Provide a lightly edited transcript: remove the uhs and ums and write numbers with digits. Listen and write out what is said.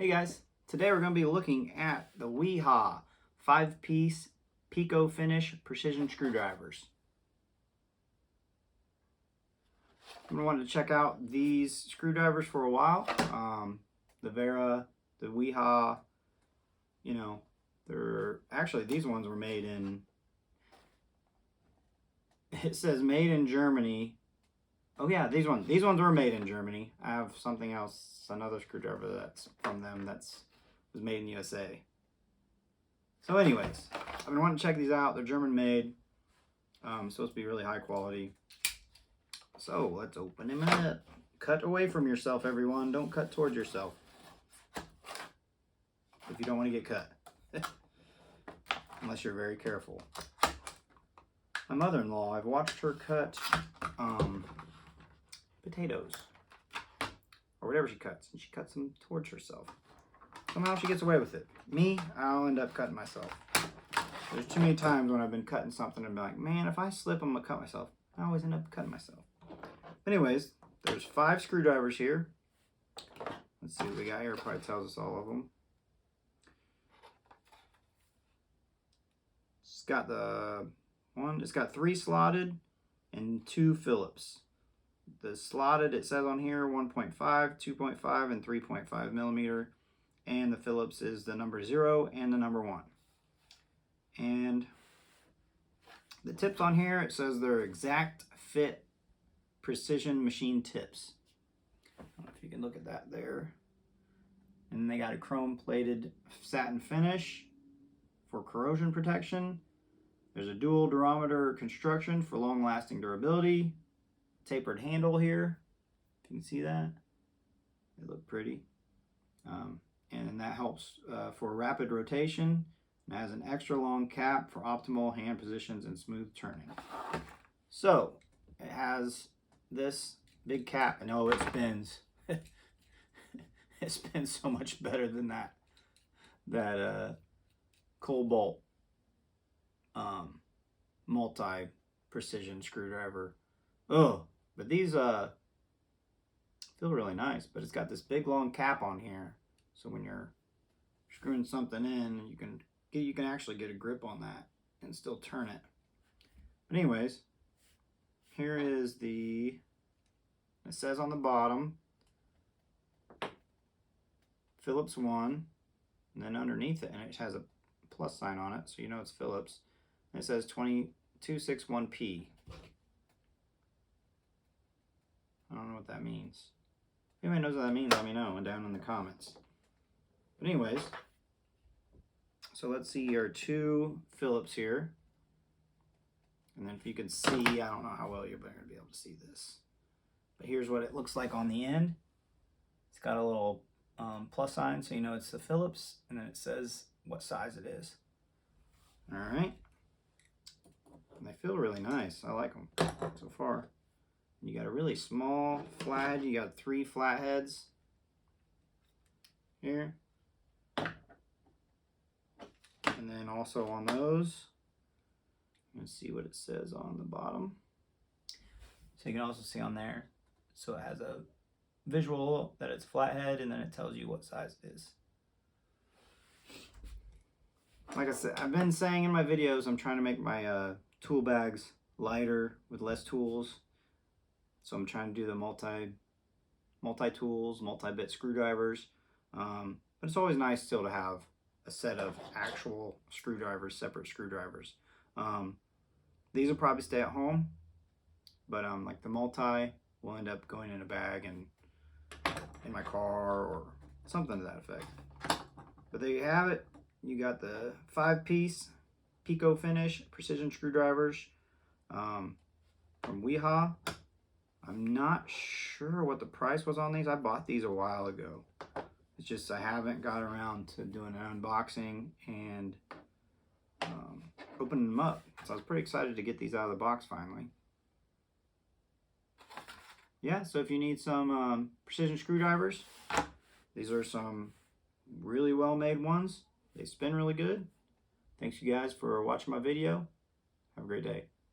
Hey guys, today we're going to be looking at the Wiha 5-piece Pico finish precision screwdrivers. I've been wanting to check out these screwdrivers for a while. The Vera, the Wiha, they're actually, these ones were made in, it says made in Germany. Oh yeah, these ones were made in Germany. I have something else, another screwdriver that's from them was made in USA. So anyways, I've been wanting to check these out. They're German made. Supposed to be really high quality. So let's open them up. Cut away from yourself, everyone. Don't cut towards yourself. If you don't want to get cut. Unless you're very careful. My mother-in-law, I've watched her cut potatoes or whatever she cuts, and she cuts them towards herself. Somehow she gets away with it. Me, I'll end up cutting myself. There's too many times when I've been cutting something and be like, man, if I slip, I'm gonna cut myself. I always end up cutting myself. Anyways, there's 5 screwdrivers here. Let's see what we got here. It probably tells us all of them. It's got 3 slotted and 2 Phillips. The slotted, it says on here 1.5, 2.5, and 3.5 millimeter. And the Phillips is the number 0 and the number 1. And the tips on here, it says they're exact fit precision machine tips. I don't know if you can look at that there. And they got a chrome plated satin finish for corrosion protection. There's a dual durometer construction for long lasting durability. Tapered handle here, if you can see that. They look pretty. And that helps for rapid rotation. It has an extra long cap for optimal hand positions and smooth turning. So it has this big cap, and oh, it spins. It spins so much better than that Cobalt multi precision screwdriver. Oh, but these feel really nice. But it's got this big long cap on here, so when you're screwing something in, you can actually get a grip on that and still turn it. But anyways, here is it says on the bottom Phillips 1, and then underneath it, and it has a plus sign on it, so you know it's Phillips. And it says 261P. I don't know what that means. If anybody knows what that means, let me know down in the comments. But anyways, so let's see your 2 Phillips here. And then if you can see, I don't know how well you're going to be able to see this. But here's what it looks like on the end. It's got a little plus sign, so you know it's the Phillips. And then it says what size it is. All right. And they feel really nice. I like them so far. You got a really small flat. You got 3 flat heads here. And then also on those, let's see what it says on the bottom. So you can also see on there, so it has a visual that it's flathead, and then it tells you what size it is. Like I said, I've been saying in my videos, I'm trying to make my tool bags lighter with less tools. So I'm trying to do the multi-tools, multi-bit screwdrivers. But it's always nice still to have a set of actual screwdrivers, separate screwdrivers. These will probably stay at home, but like the multi will end up going in a bag and in my car or something to that effect. But there you have it. You got the 5-piece Pico finish precision screwdrivers from Wiha. I'm not sure what the price was on these. I bought these a while ago. It's just I haven't got around to doing an unboxing and opening them up. So I was pretty excited to get these out of the box finally. Yeah, so if you need some precision screwdrivers, these are some really well made ones. They spin really good. Thanks you guys for watching my video. Have a great day.